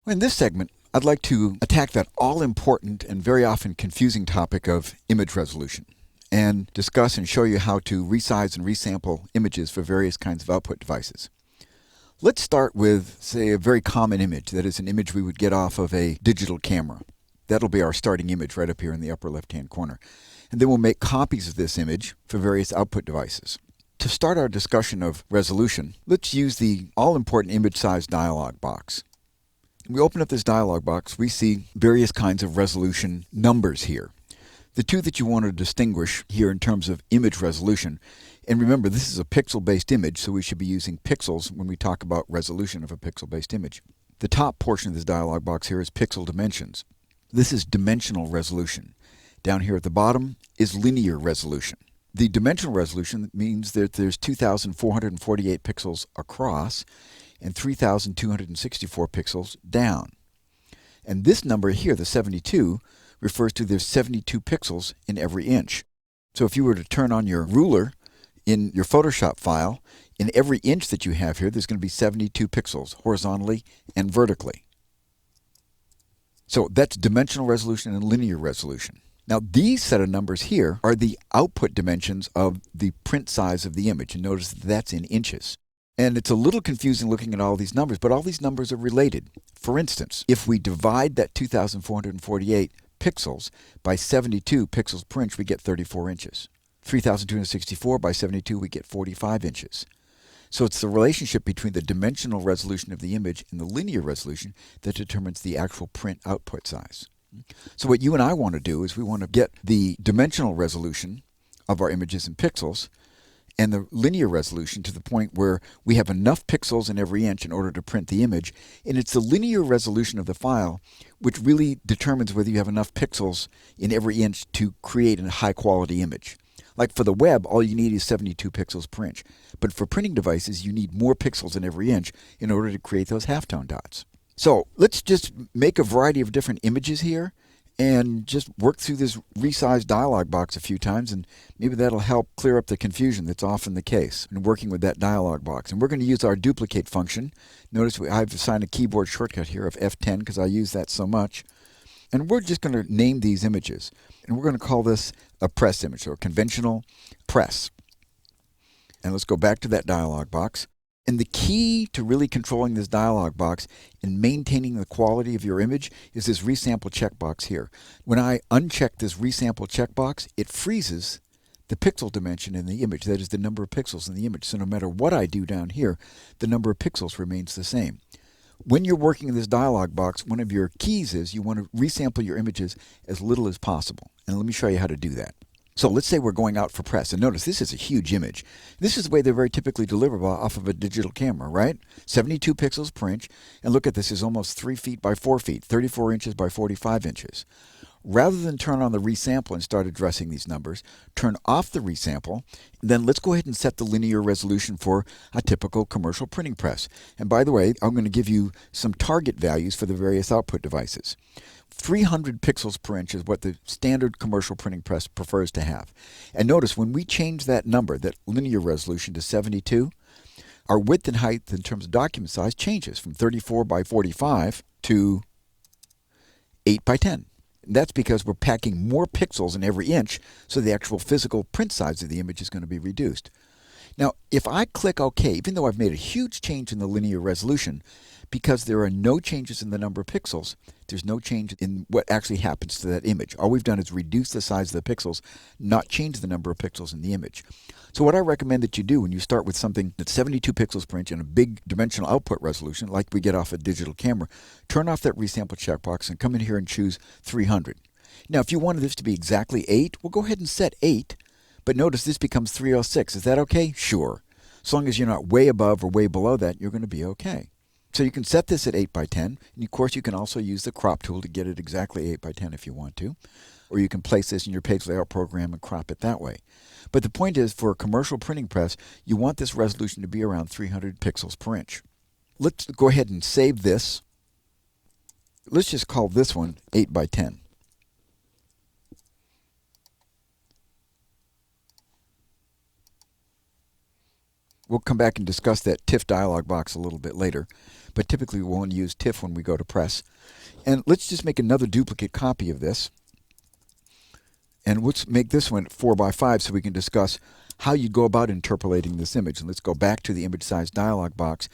In this segment, I'd like to attack that all-important and very often confusing topic of image resolution and discuss and show you how to resize and resample images for various kinds of output devices. Let's start with, say, a very common image. That is an image we would get off of a digital camera. That'll be our starting image right up here in the upper left-hand corner. And then we'll make copies of this image for various output devices. To start our discussion of resolution, let's use the all-important image size dialog box. We open up this dialog box, we see various kinds of resolution numbers here. The two that you want to distinguish here in terms of image resolution, and remember this is a pixel-based image, so we should be using pixels when we talk about resolution of a pixel-based image. The top portion of this dialog box here is pixel dimensions. This is dimensional resolution. Down here at the bottom is linear resolution. The dimensional resolution means that there's 2,448 pixels across and 3,264 pixels down. And this number here, the 72, refers to there's 72 pixels in every inch. So if you were to turn on your ruler in your Photoshop file, in every inch that you have here, there's going to be 72 pixels horizontally and vertically. So that's dimensional resolution and linear resolution. Now these set of numbers here are the output dimensions of the print size of the image, and notice that that's in inches. And it's a little confusing looking at all these numbers, but all these numbers are related. For instance, if we divide that 2,448 pixels by 72 pixels per inch, we get 34 inches. 3,264 by 72, we get 45 inches. So it's the relationship between the dimensional resolution of the image and the linear resolution that determines the actual print output size. So what you and I want to do is we want to get the dimensional resolution of our images in pixels and the linear resolution to the point where we have enough pixels in every inch in order to print the image. And it's the linear resolution of the file which really determines whether you have enough pixels in every inch to create a high quality image. Like for the web, all you need is 72 pixels per inch. But for printing devices, you need more pixels in every inch in order to create those halftone dots. So let's just make a variety of different images here and just work through this resize dialog box a few times, and maybe that'll help clear up the confusion that's often the case in working with that dialog box. And we're going to use our duplicate function. Notice I've assigned a keyboard shortcut here of F10 because I use that so much. And we're just going to name these images. And we're going to call this a press image, or a conventional press. And let's go back to that dialog box. And the key to really controlling this dialog box and maintaining the quality of your image is this resample checkbox here. When I uncheck this resample checkbox, it freezes the pixel dimension in the image, that is the number of pixels in the image. So no matter what I do down here, the number of pixels remains the same. When you're working in this dialog box, one of your keys is you want to resample your images as little as possible. And let me show you how to do that. So let's say we're going out for press, and notice this is a huge image. This is the way they're very typically deliverable off of a digital camera, right? 72 pixels per inch, and look at this, is almost 3 feet by 4 feet, 34 inches by 45 inches. Rather than turn on the resample and start addressing these numbers, turn off the resample, and then let's go ahead and set the linear resolution for a typical commercial printing press. And by the way, I'm going to give you some target values for the various output devices. 300 pixels per inch is what the standard commercial printing press prefers to have. And notice when we change that number, that linear resolution, to 72, our width and height in terms of document size changes from 34 by 45 to 8 by 10. And that's because we're packing more pixels in every inch, so the actual physical print size of the image is going to be reduced. Now, if I click OK, even though I've made a huge change in the linear resolution, because there are no changes in the number of pixels, there's no change in what actually happens to that image. All we've done is reduce the size of the pixels, not change the number of pixels in the image. So what I recommend that you do when you start with something that's 72 pixels per inch and a big dimensional output resolution, like we get off a digital camera, turn off that resample checkbox and come in here and choose 300. Now, if you wanted this to be exactly 8, we'll go ahead and set 8. But notice this becomes 306. Is that okay? Sure. As long as you're not way above or way below that, you're going to be okay. So you can set this at 8 by 10. And of course, you can also use the crop tool to get it exactly 8 by 10 if you want to. Or you can place this in your page layout program and crop it that way. But the point is, for a commercial printing press, you want this resolution to be around 300 pixels per inch. Let's go ahead and save this. Let's just call this one 8 by 10. We'll come back and discuss that TIFF dialog box a little bit later. but typically we'll only use TIFF when we go to press. And let's just make another duplicate copy of this. And let's make this one 4 by 5 so we can discuss how you go about interpolating this image. And let's go back to the image size dialog box.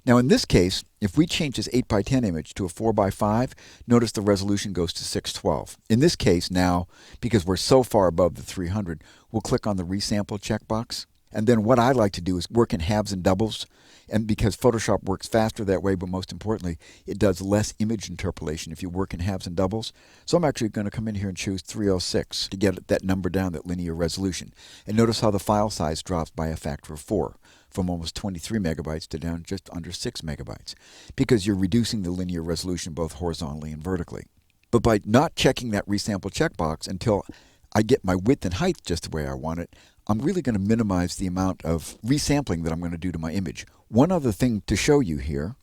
Now in this case, if we change this 8 by 10 image to a 4 by 5, notice the resolution goes to 612. In this case now, because we're so far above the 300, we'll click on the resample checkbox. And then what I like to do is work in halves and doubles. And because Photoshop works faster that way, but most importantly, it does less image interpolation if you work in halves and doubles. So I'm actually going to come in here and choose 306 to get that number down, that linear resolution. And notice how the file size drops by a factor of 4, from almost 23 megabytes to down just under 6 megabytes, because you're reducing the linear resolution both horizontally and vertically. But by not checking that resample checkbox until I get my width and height just the way I want it, I'm really going to minimize the amount of resampling that I'm going to do to my image. One other thing to show you here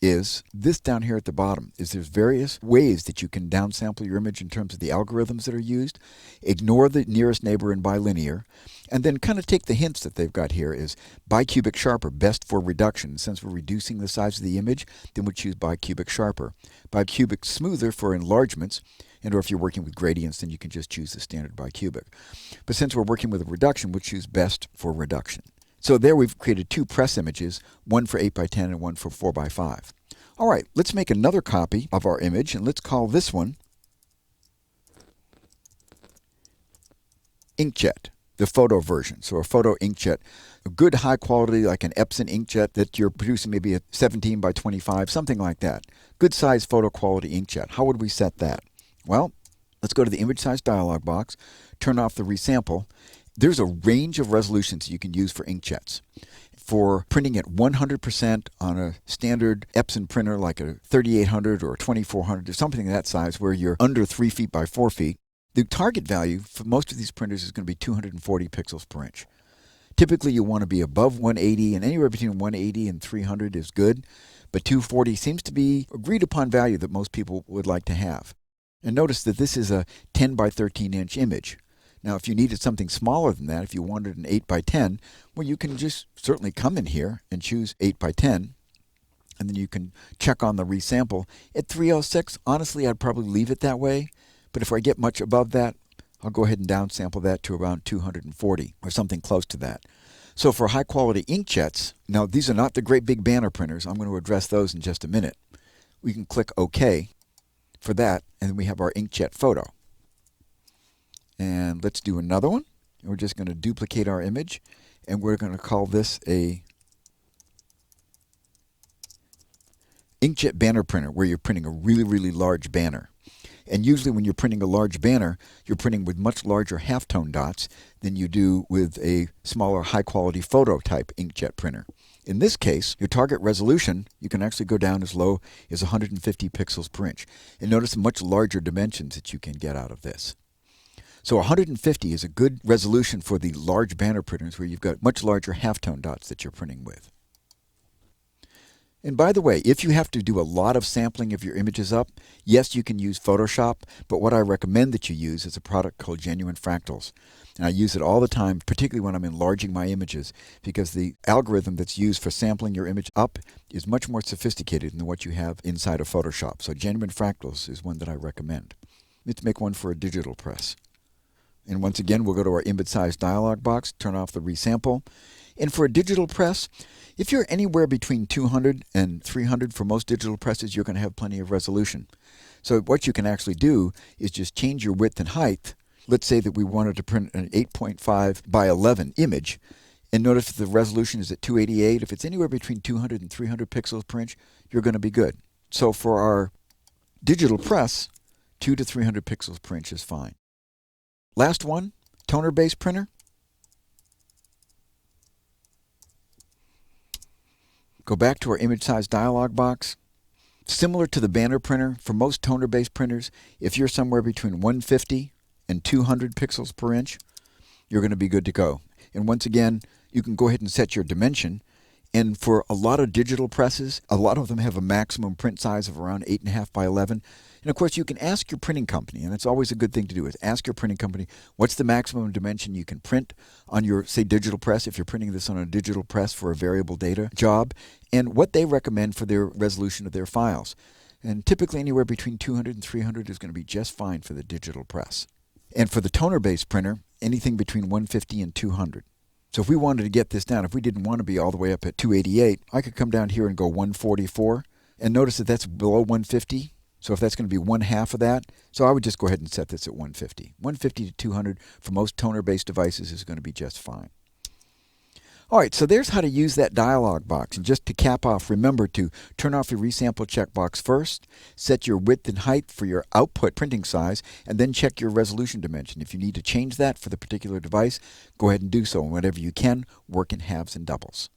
is this down here at the bottom. There's various ways that you can downsample your image in terms of the algorithms that are used. Ignore the nearest neighbor and bilinear, and then kind of take the hints that they've got here. Is bicubic sharper best for reduction? Since we're reducing the size of the image, then we'll choose bicubic sharper. Bicubic smoother for enlargements, and or if you're working with gradients, then you can just choose the standard bicubic. But since we're working with a reduction, we'll choose best for reduction. So there we've created 2 press images, one for 8 by 10 and one for 4 by 5. All right, let's make another copy of our image, and let's call this one inkjet, the photo version. So a photo inkjet, a good high quality, like an Epson inkjet that you're producing, maybe a 17 by 25, something like that. Good size photo quality inkjet. How would we set that? Well, let's go to the image size dialog box, turn off the resample. There's a range of resolutions you can use for inkjets. For printing at 100% on a standard Epson printer like a 3800 or a 2400 or something that size where you're under 3 feet by 4 feet, the target value for most of these printers is going to be 240 pixels per inch. Typically you want to be above 180, and anywhere between 180 and 300 is good, but 240 seems to be agreed upon value that most people would like to have. And notice that this is a 10 by 13 inch image. Now, if you needed something smaller than that, if you wanted an 8 by 10, well, you can just certainly come in here and choose 8 by 10, and then you can check on the resample. At 306, honestly, I'd probably leave it that way, but if I get much above that, I'll go ahead and downsample that to around 240 or something close to that. So for high-quality inkjets, now these are not the great big banner printers. I'm going to address those in just a minute. We can click OK for that, and then we have our inkjet photo. And let's do another one. And we're just going to duplicate our image, and we're going to call this a inkjet banner printer, where you're printing a really, really large banner. And usually when you're printing a large banner, you're printing with much larger halftone dots than you do with a smaller high-quality photo type inkjet printer. In this case, your target resolution, you can actually go down as low as 150 pixels per inch. And notice the much larger dimensions that you can get out of this. So 150 is a good resolution for the large banner printers where you've got much larger halftone dots that you're printing with. And by the way, if you have to do a lot of sampling of your images up, yes, you can use Photoshop, but what I recommend that you use is a product called Genuine Fractals. And I use it all the time, particularly when I'm enlarging my images, because the algorithm that's used for sampling your image up is much more sophisticated than what you have inside of Photoshop. So Genuine Fractals is one that I recommend. Let's make one for a digital press. And once again, we'll go to our image size dialog box, turn off the resample. And for a digital press, if you're anywhere between 200 and 300 for most digital presses, you're going to have plenty of resolution. So what you can actually do is just change your width and height. Let's say that we wanted to print an 8.5 by 11 image. And notice if the resolution is at 288. If it's anywhere between 200 and 300 pixels per inch, you're going to be good. So for our digital press, 200 to 300 pixels per inch is fine. Last one, toner-based printer. Go back to our image size dialog box. Similar to the banner printer, for most toner-based printers, if you're somewhere between 150 and 200 pixels per inch, you're going to be good to go. And once again, you can go ahead and set your dimension. And for a lot of digital presses, a lot of them have a maximum print size of around 8.5 by 11. And of course, you can ask your printing company, and it's always a good thing to do, is ask your printing company what's the maximum dimension you can print on your, say, digital press, if you're printing this on a digital press for a variable data job, and what they recommend for their resolution of their files. And typically anywhere between 200 and 300 is going to be just fine for the digital press. And for the toner-based printer, anything between 150 and 200. So if we wanted to get this down, if we didn't want to be all the way up at 288, I could come down here and go 144, and notice that that's below 150. So if that's going to be 1/2 of that, so I would just go ahead and set this at 150. 150 to 200 for most toner-based devices is going to be just fine. All right, so there's how to use that dialog box. And just to cap off, remember to turn off your resample checkbox first, set your width and height for your output printing size, and then check your resolution dimension. If you need to change that for the particular device, go ahead and do so. And whatever you can, work in halves and doubles.